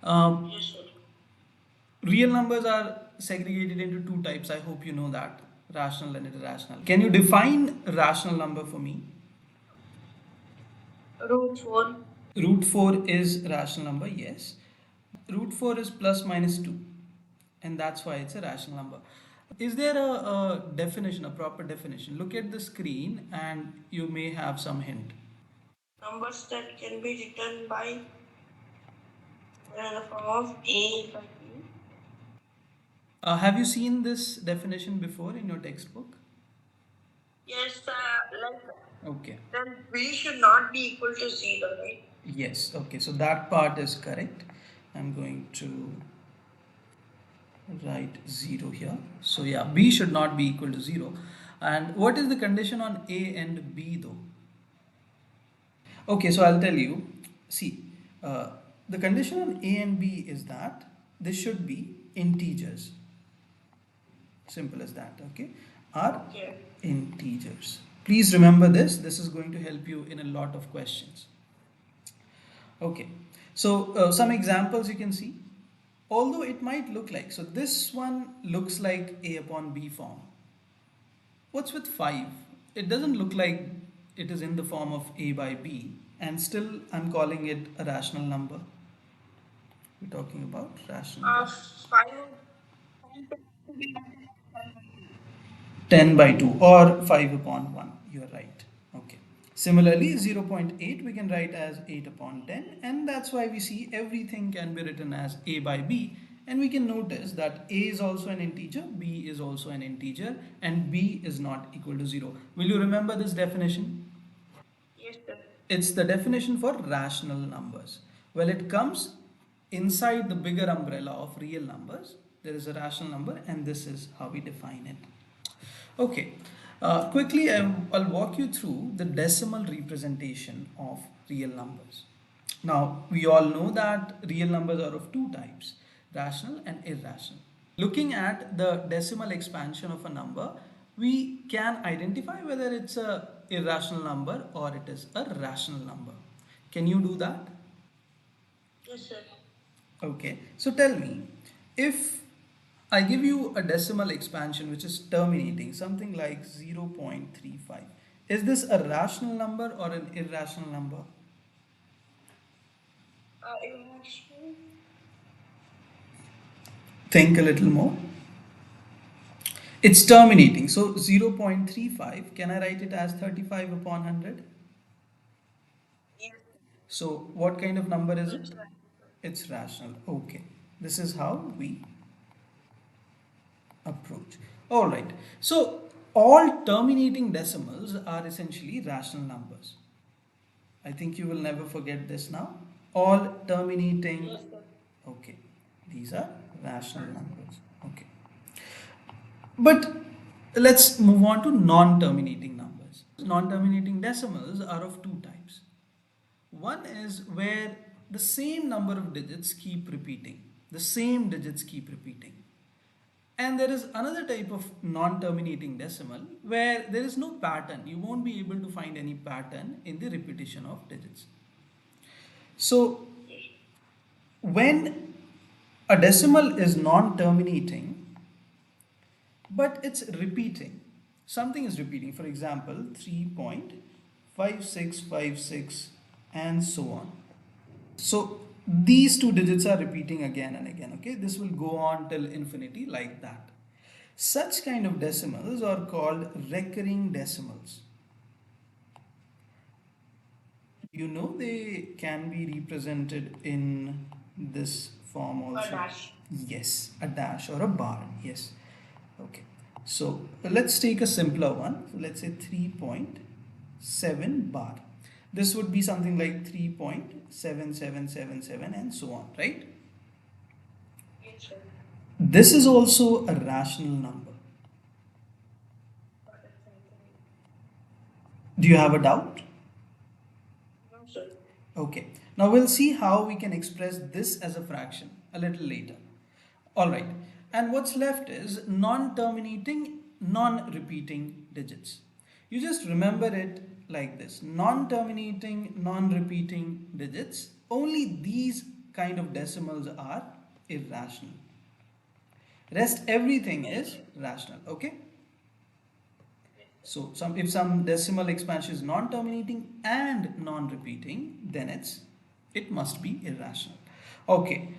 Yes, sir. Real numbers are segregated into two types. I hope you know that. Rational and irrational. Can you define rational number for me? Root 4. Root 4 is rational number, yes. Root 4 is plus minus 2, and that's why it's a rational number. Is there a definition, a proper definition? Look at the screen and you may have some hint. Numbers that can be written by in the form of A by B. Have you seen this definition before in your textbook? Yes, like Okay. then B should not be equal to 0, right? Yes, okay, so that part is correct. I'm going to write 0 here. So yeah, B should not be equal to 0. And what is the condition on A and B though? Okay, so I'll tell you. See, uh, the condition on A and B is that this should be integers. Simple as that, okay? Are Okay. integers. Please remember this. This is going to help you in a lot of questions. Okay, so some examples you can see. Although it might look like, so this one looks like A upon B form. What's with 5? It doesn't look like it is in the form of A by B, and still I'm calling it a rational number. We're talking about rational number. 5. 10 by 2 or 5 upon 1. You are right. Okay. Similarly, 0.8 we can write as 8 upon 10, and that's why we see everything can be written as A by B, and we can notice that A is also an integer, B is also an integer, and B is not equal to 0. Will you remember this definition? Yes, sir. It's the definition for rational numbers. Well, it comes inside the bigger umbrella of real numbers. There is a rational number, and this is how we define it. Okay, quickly I'll walk you through the decimal representation of real numbers. Now, we all know that real numbers are of two types, rational and irrational. Looking at the decimal expansion of a number, we can identify whether it's a irrational number or it is a rational number. Can you do that? Yes, sir. Okay, so tell me, if I give you a decimal expansion which is terminating, something like 0.35, is this a rational number or an irrational number? Irrational. Think a little more. It's terminating, so 0.35, can I write it as 35 upon 100? Yes. So what kind of number is It's it? rational. It's rational. Okay, this is how we approach. All right. So all terminating decimals are essentially rational numbers. I think you will never forget this now. All terminating. Yes, sir. Okay. These are rational numbers. Okay. But let's move on to non-terminating numbers. Non-terminating decimals are of two types. One is where the same number of digits keep repeating. The same digits keep repeating. And there is another type of non-terminating decimal where there is no pattern. You won't be able to find any pattern in the repetition of digits. So when a decimal is non-terminating, but it's repeating, something is repeating, for example, 3.5656 and so on. So these two digits are repeating again and again, okay? This will go on till infinity like that. Such kind of decimals are called recurring decimals. You know they can be represented in this form also. A dash. Yes, a dash or a bar, yes. Okay, so let's take a simpler one. So let's say 3.7 bar. This would be something like 3.7777 and so on, right? Yes, sir. This is also a rational number. Do you have a doubt? No, sir. Okay, now we'll see how we can express this as a fraction a little later. All right, and what's left is non-terminating, non-repeating digits. You just remember it like this: non-terminating, non-repeating digits. Only these kind of decimals are irrational. Rest everything is rational. Okay. So if some decimal expansion is non-terminating and non-repeating, then it must be irrational. Okay.